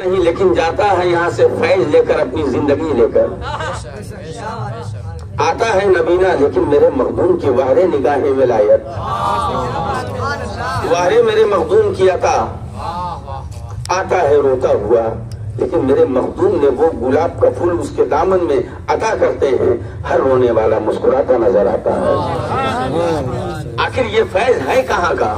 نہیں لیکن جاتا ہے یہاں سے فیض لے کر اپنی زندگی لے کر. آتا ہے نبینا لیکن میرے مخدوم کی وہرے نگاہ ولایت. وہرے میرے مخدوم کی عطا. آتا ہے روتا ہوا لیکن میرے مخدوم نے وہ گلاب کا پھول اس کے دامن میں عطا کرتے ہیں. ہر رونے والا مسکراتا نظر آتا ہے. آخر یہ فیض ہے کہاں کا؟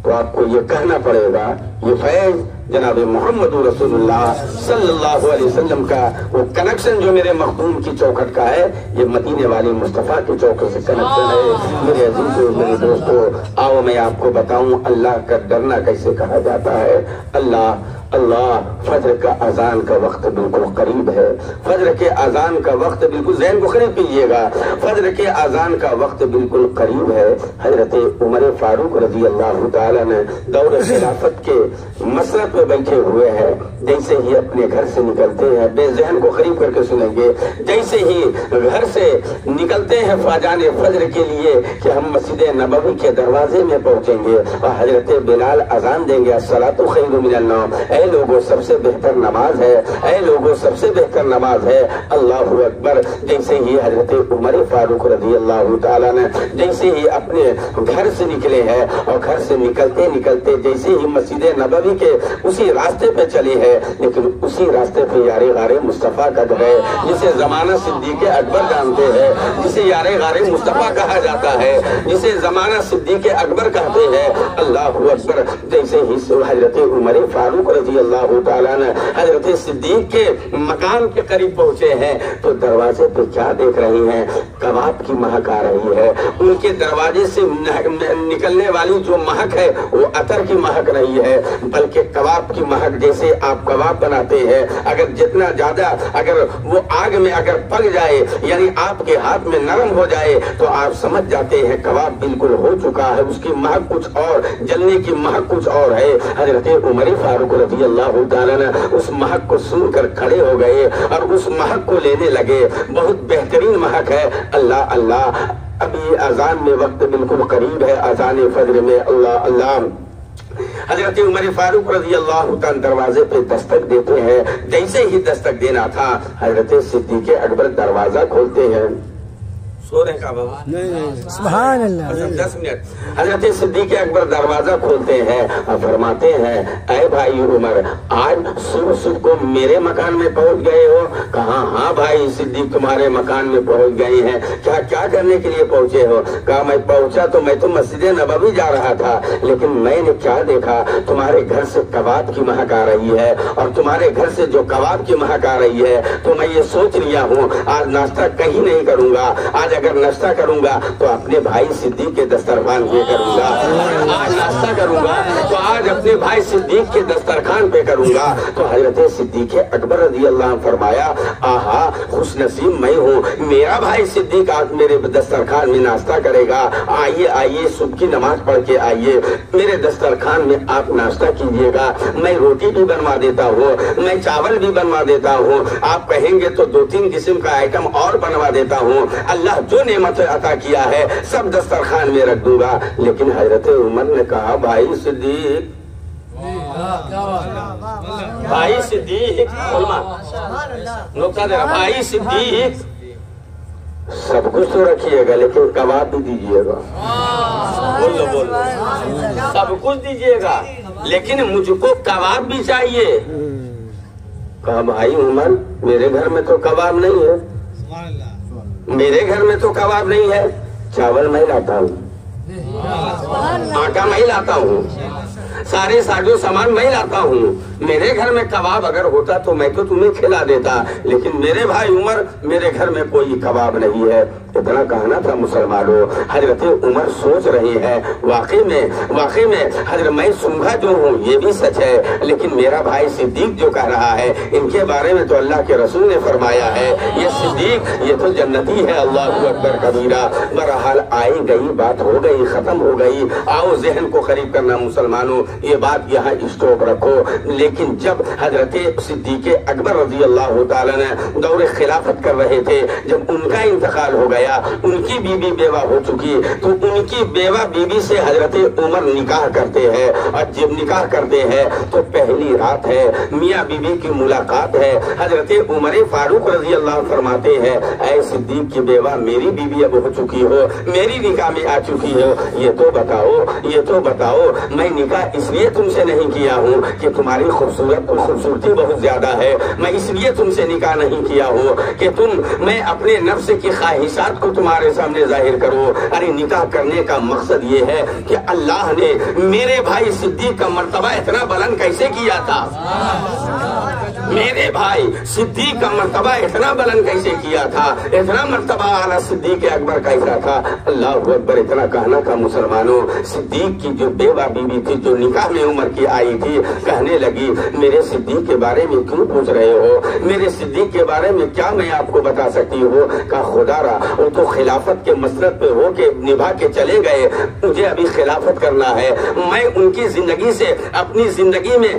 تو آپ کو یہ کہنا پڑے گا یہ فیض جناب محمد رسول اللہ صلی اللہ علیہ وسلم کا وہ کنیکشن جو میرے مخدوم کی چوکھٹ کا ہے یہ مدینے والی مصطفیٰ کی چوکھٹ سے کنیکشن ہے. میرے عزیزوں میرے دوستو آؤ میں آپ کو بتاؤں اللہ کا ڈرنا کیسے کہا جاتا ہے. اللہ فجر کا اذان کا وقت بالکل قریب ہے. فجر کے اذان کا وقت بالکل ذہن کو قریب کیجیے گا. فجر کے اذان کا وقت بالکل قریب ہے. حضرت عمر فاروق رضی اللہ تعالیٰ نے دور خلافت کے مسرت پہ بیٹھے ہوئے ہیں. جیسے ہی اپنے گھر سے نکلتے ہیں بے ذہن کو قریب کر کے سنیں گے. جیسے ہی گھر سے نکلتے ہیں فاجان فجر کے لیے کہ ہم مسجد نبوی کے دروازے میں پہنچیں گے اور حضرت بلال اذان دیں گے الصلاۃ خیر من النوم. اے لوگوں سب سے بہتر نماز ہے. اے لوگوں سب سے بہتر نماز ہے. اللہ اکبر. جیسے ہی حضرت عمر فاروق رضی اللہ تعالیٰ نے جیسے ہی اپنے گھر سے نکلے ہیں اور گھر سے نکلتے نکلتے جیسے ہی مسجد نبوی کے اسی راستے پہ چلی ہے لیکن اسی راستے پہ یار غار مصطفیٰ کا گھر ہے جسے زمانہ صدیق اکبر جانتے ہیں, جسے یار غار مصطفیٰ کہا جاتا ہے, جسے زمانہ صدیق اکبر کہتے ہیں. اللہ اکبر. جیسے ہی حضرت عمر فاروق رضی اللہ تعالیٰ نے حضرت صدیق کے مکان کے قریب پہنچے ہیں تو دروازے پہ کیا دیکھ رہی ہیں؟ کباب کی مہک آ رہی ہے. ان کے دروازے سے نکلنے والی جو مہک ہے وہ عطر کی مہک نہیں ہے بلکہ کباب کی مہک. جیسے آپ کباب بناتے ہیں اگر جتنا زیادہ اگر وہ آگ میں اگر پک جائے یعنی آپ کے ہاتھ میں نرم ہو جائے تو آپ سمجھ جاتے ہیں کباب بالکل ہو چکا ہے. اس کی مہک کچھ اور, جلنے کی مہک کچھ اور ہے. حضرت عمر فاروق رضی اللہ تعالیٰ نے اس مہک کو سن کر کھڑے ہو گئے اور اس مہک کو لینے لگے. بہت بہترین مہک ہے. اللہ اللہ. ابھی اذان میں وقت بالکل قریب ہے اذان فجر میں. اللہ اللہ. حضرت عمر فاروق رضی اللہ تعالیٰ دروازے پہ دستک دیتے ہیں. جیسے ہی دستک دینا تھا حضرت صدیق اکبر دروازہ کھولتے ہیں. سو رہے کا بابا سبحان اللہ. 10 منٹ. حضرت صدیق اکبر دروازہ کھولتے ہیں اور فرماتے ہیں اے بھائی عمر آج صبح صبح کو میرے مکان میں پہنچ گئے ہو؟ کہا ہاں بھائی صدیق تمہارے مکان میں پہنچ گئے ہیں. کیا کرنے کے لیے پہنچے ہو؟ کہا میں پہنچا تو میں تو مسجد نبوی جا رہا تھا لیکن میں نے کیا دیکھا تمہارے گھر سے کباب کی مہک آ رہی ہے اور تمہارے گھر سے جو کباب کی مہک آ رہی ہے تو میں یہ سوچ لیا ہوں آج ناشتہ کہیں نہیں کروں گا. آج اگر ناشتہ کروں گا تو اپنے بھائی صدیق کے دسترخوان پہ کروں گا. آج ناشتہ کروں گا تو آج اپنے بھائی صدیق کے دسترخوان پہ کروں گا. تو حضرت صدیق اکبر رضی اللہ عنہ فرمایا آہا خوش نصیب میں ہوں, میرا بھائی صدیق آج میرے دسترخوان میں ناشتہ کرے گا. آئیے آئیے صبح کی نماز پڑھ کے آئیے میرے دسترخوان میں آپ ناشتہ کیجیے گا. میں روٹی بھی بنوا دیتا ہوں, میں چاول بھی بنوا دیتا ہوں, آپ کہیں گے تو 2-3 قسم کا آئٹم اور بنوا دیتا ہوں. اللہ جو نعمت عطا کیا ہے سب دسترخوان میں رکھ دوں گا. لیکن حضرت عمر نے کہا بھائی صدیق بھائی صدیق نقطہ دے رہا بھائی صدیق سب کچھ تو رکھیے گا لیکن کباب بھی دیجیے گا. بولو سب کچھ دیجیے گا لیکن مجھ کو کباب بھی چاہیے. کہا بھائی عمر میرے گھر میں تو کباب نہیں ہے, میرے گھر میں تو کباب نہیں ہے. چاول میں لاتا ہوں, آٹا میں لاتا ہوں, سارے ساجو سامان میں لاتا ہوں. میرے گھر میں کباب اگر ہوتا تو میں تو تمہیں کھلا دیتا لیکن میرے بھائی عمر میرے گھر میں کوئی کباب نہیں ہے. اتنا کہنا تھا مسلمانوں. حضرت عمر سوچ رہے ہیں واقعی میں حضرت میں سنگا جو ہوں یہ بھی سچ ہے لیکن میرا بھائی صدیق جو کہہ رہا ہے ان کے بارے میں تو اللہ کے رسول نے فرمایا ہے یہ صدیق یہ تو جنتی ہے. اللہ اکبر کبیرہ. بہرحال آئی گئی بات ہو گئی ختم ہو گئی. آؤ ذہن کو قریب کرنا مسلمانوں, یہ بات یہاں اسٹاپ رکھو. لیکن لیکن جب حضرت صدیق اکبر رضی اللہ تعالیٰ نے دور خلافت کر رہے تھے، جب ان کا انتقال ہو گیا، ان کی بیوی بیوہ ہو چکی، تو ان کی بیوہ بیوی سے حضرت عمر نکاح کرتے ہیں، اور جب نکاح کرتے ہیں تو پہلی رات ہے، میاں بیوی کی ملاقات ہے۔ حضرت عمر فاروق رضی اللہ عنہ فرماتے ہیں اے صدیق کی بیوہ، میری بیوی اب ہو چکی ہو، میری نکاح میں آ چکی ہو، یہ تو بتاؤ میں نکاح اس لیے تم سے نہیں کیا ہوں کہ تمہاری خوبصورتی بہت زیادہ ہے، میں اس لیے تم سے نکاح نہیں کیا ہوں کہ میں اپنے نفس کی خواہشات کو تمہارے سامنے ظاہر کروں۔ ارے نکاح کرنے کا مقصد یہ ہے کہ اللہ نے میرے بھائی صدیق کا مرتبہ اتنا بلند کیسے کیا تھا، میرے بھائی صدیق کا مرتبہ اتنا بلند کیسے کیا تھا، اتنا مرتبہ اعلیٰ صدیق اکبر کیسا تھا۔ اللہ اکبر، اتنا کہنا تھا مسلمانوں، صدیق کی جو بیوہ بیوی تھی جو نکاح میں عمر کی آئی تھی، کہنے لگی میرے صدیق کے بارے میں کیوں پوچھ رہے ہو، میرے صدیق کے بارے میں کیا میں آپ کو بتا سکتی ہوں؟ کہا خدا را، وہ تو خلافت کے مسلط پہ ہو کے نبھا کے چلے گئے، مجھے ابھی خلافت کرنا ہے، میں ان کی زندگی سے اپنی زندگی میں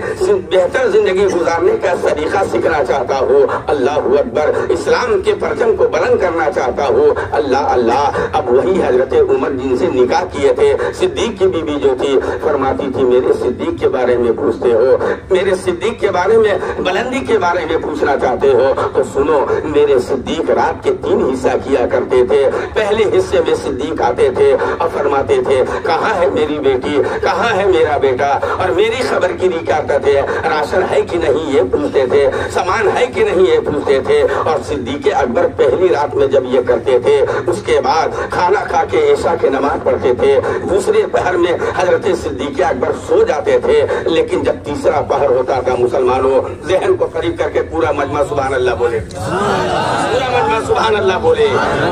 بہتر زندگی گزارنے کا طریقہ سیکھنا چاہتا ہوں۔ اللہ اکبر، اسلام کے پرچم کو بلند کرنا چاہتا ہوں۔ اللہ اللہ، اب وہی حضرت عمر جن سے نکاح کیے تھے، صدیق کی بیوی جو تھی، فرماتی تھی میرے صدیق کے بارے میں پوچھتے ہو، میرے صدیق کے بارے میں بلندی کے بارے میں پوچھنا چاہتے ہو تو سنو، میرے صدیق رات کے 3 حصہ کیا کرتے تھے۔ پہلے حصے میں صدیق آتے تھے اور فرماتے تھے کہاں ہے میری بیٹی، کہاں ہے میرا بیٹا، اور میری خبر گیری کرتے تھے، راشن ہے کہ نہیں یہ پوچھتے تھے، سامان ہے کہ نہیں یہ پوچھتے تھے۔ اور صدیق اکبر پہلی رات میں جب یہ کرتے تھے، اس کے بعد کھانا کھا کے عشاء کی نماز پڑھتے تھے، دوسرے پہر میں حضرت صدیق اکبر سو جاتے تھے، لیکن جب تیسرا پہر ہوتا تھا مسلمانوں، ذہن کو قریب کر کے پورا مجمع سبحان اللہ بولے، پورا مجمع سبحان اللہ بولے،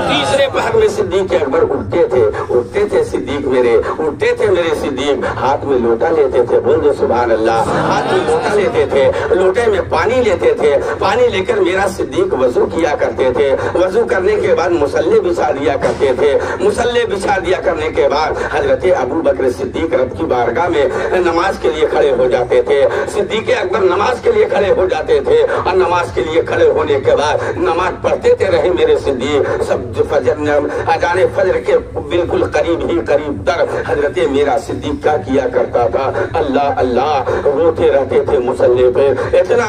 تیسرے پہر میں صدیق اکبر اٹھتے تھے صدیق میرے، اٹھتے تھے میرے صدیق، ہاتھ میں لوٹا لیتے تھے، بول دو سبحان اللہ، ہاتھ میں لوٹا لیتے تھے، لوٹے میں پانی لیتے تھے، پانی لے کر میرا صدیق وضو کیا کرتے تھے، وضو کرنے کے بعد مصلے بچھا دیا کرتے تھے، مصلے بچھا دیا کرنے کے بعد حضرت ابو بکر صدیق رب کی بارگاہ میں نماز کے لیے کھڑے ہو جاتے تھے، صدیق اکبر نماز کے لیے کھڑے ہو جاتے تھے، اور نماز کے لیے کھڑے ہونے کے بعد نماز پڑھتے تھے رہے میرے صدیق، سب فجر اذان فجر کے بالکل قریب تر حضرت میرا صدیق کا کیا کرتا تھا، اللہ اللہ روتے رہتے تھے مصلے پہ، اتنا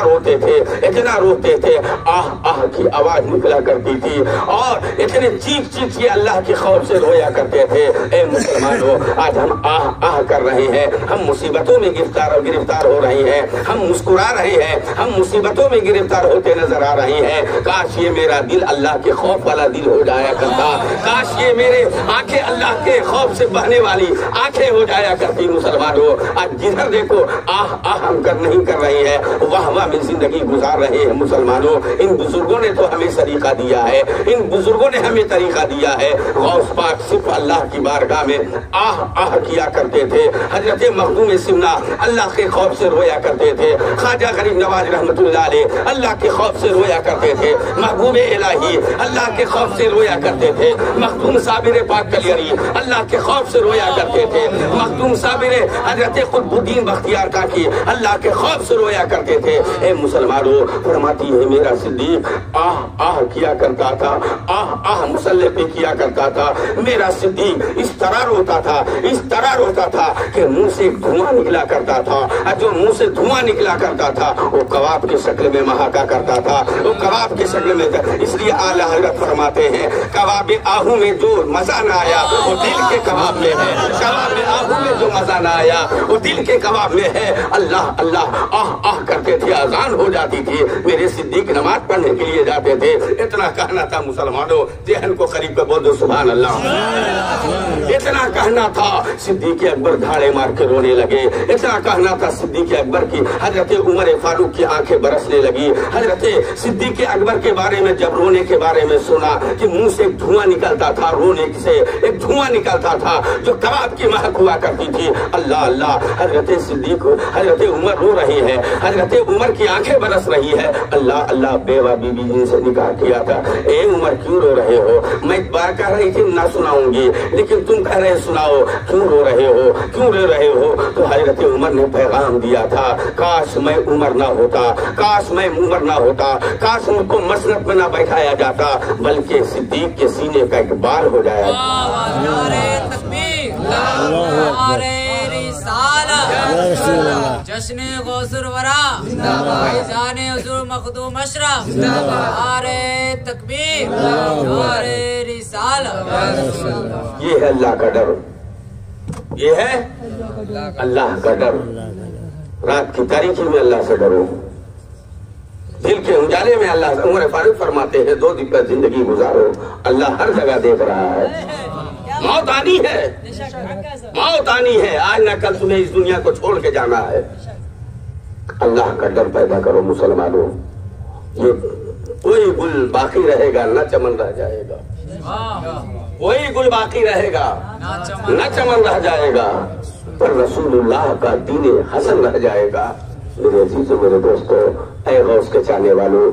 روتے تھے آہ آہ کی آواز نکلا کرتی تھی، اور اتنے چیخ کے اللہ کے خوف سے رویا کرتے تھے۔ اے مسلمانوں، آج ہم آہ آہ کر رہے ہیں، ہم مصیبتوں میں گرفتار ہو رہے ہیں، ہم مسکرا رہے ہیں، ہم مصیبتوں میں گرفتار ہوتے نظر آ رہے ہیں۔ کاش یہ میرا دل اللہ کے خوف والا دل ہو جایا کرتا، کاش یہ میرے آنکھیں اللہ کے خوف سے بہنے والی آنکھیں ہو جایا کرتی۔ مسلمانوں، آج جدھر دیکھو آہ آہ ہم نہیں کر رہے ہیں، واہ واہ میں زندگی گزار رہے ہیں۔ مسلمانوں، ان بزرگوں نے تو ہمیں طریقہ دیا ہے، ان بزرگوں نے ہمیں طریقہ دیا ہے۔ غوث پاک صرف اللہ کی بارگاہ میں آہ آہ کیا کرتے تھے، حضرت مخدوم سمنا اللہ کے خوف سے رویا کرتے تھے، خواجہ غریب نواز رحمت اللہ علیہ اللہ کے خوف سے رویا کرتے تھے، محبوب الہی اللہ کے خوف سے رویا کرتے تھے، مخدوم صابر پاک کلیری اللہ کے خوف سے رویا کرتے تھے، مخدوم صابر حضرت قطب الدین بختیار کاکی اللہ کے خوف سے رویا کرتے تھے۔ اے مسلمانوں، فرماتی ہے میرا صدیق آہ آہ کیا کرتا تھا، آہ آہ مسلح پہ کیا کرتا تھا، میرا صدیق اس طرح روتا تھا کہ منہ سے دھواں نکلا کرتا تھا، جو منہ سے دھواں نکلا کرتا تھا وہ کباب کی شکل میں مہاکا کرتا تھا، وہ کباب کی شکل میں، اس لیے اعلیٰ حضرت فرماتے ہیں کباب آہو میں جو مزہ نہ آیا وہ دل کے کباب میں ہے، کباب آہو میں جو مزہ نہ آیا وہ دل کے کباب میں ہے۔ اللہ اللہ آہ آہ کرتے تھے، اذان ہو جاتی تھی، میرے صدیق نماز پڑھنے کے لیے جاتے تھے۔ اتنا کہنا تھا مسلمانوں، ذہن کو قریب کر بول دو سبحان اللہ، اتنا کہنا تھا صدیق اکبر دھاڑے مار کے رونے لگے، اتنا کہنا تھا صدیق اکبر کی حضرت عمر فاروق کی آنکھیں برسنے لگی۔ حضرت صدیق اکبر کے بارے میں جب رونے کے بارے میں سنا کہ منہ سے ایک دھواں نکلتا تھا، رونے سے ایک دھواں نکلتا تھا جو کباب کی مہک ہوا کرتی تھی، اللہ اللہ، حضرت صدیق حضرت عمر رو رہی ہے، حضرت عمر کی آنکھیں برس ہنس رہی ہے، اللہ اللہ بیوہ بیوی جن سے نکاح کیا تھا، اے عمر کیوں رو رہے ہو؟ میں ایک بار کہہ رہی تھی نہ سناؤں گی، لیکن تم کہہ رہے سناؤ، کیوں رو رہے ہو، کیوں رو رہے ہو؟ تو حضرت عمر نے پیغام دیا تھا، کاش میں عمر نہ ہوتا، کاش میں عمر نہ ہوتا، کاش مجھ کو مسند میں نہ بیٹھایا جاتا، بلکہ صدیق کے سینے کا ایک بال ہو جایا۔ جشن غوث الورا فیضان حضور مخدوم اشرف، نعرہ تکبیر، نعرہ رسالت۔ یہ ہے اللہ کا ڈر، یہ ہے اللہ کا ڈر۔ رات کی تاریکی میں اللہ سے ڈرو، دل کے اجالے میں اللہ سے۔ عمر فاروق فرماتے ہیں 2 دن کا زندگی گزارو، اللہ ہر جگہ دیکھ رہا ہے۔ موت آنی ہے، موت آنی ہے، آج نہ کل تمہیں اس دنیا کو چھوڑ کے جانا ہے۔ اللہ کا ڈر پیدا کرو مسلمانوں، یہ کوئی گل باقی رہے گا نہ چمن رہ جائے گا، کوئی گل باقی رہے گا نہ چمن رہ جائے گا، پر رسول اللہ کا دین حسن رہ جائے گا۔ میرے عزیزوں، میرے دوستوں، اے غوث کے چاہنے والوں،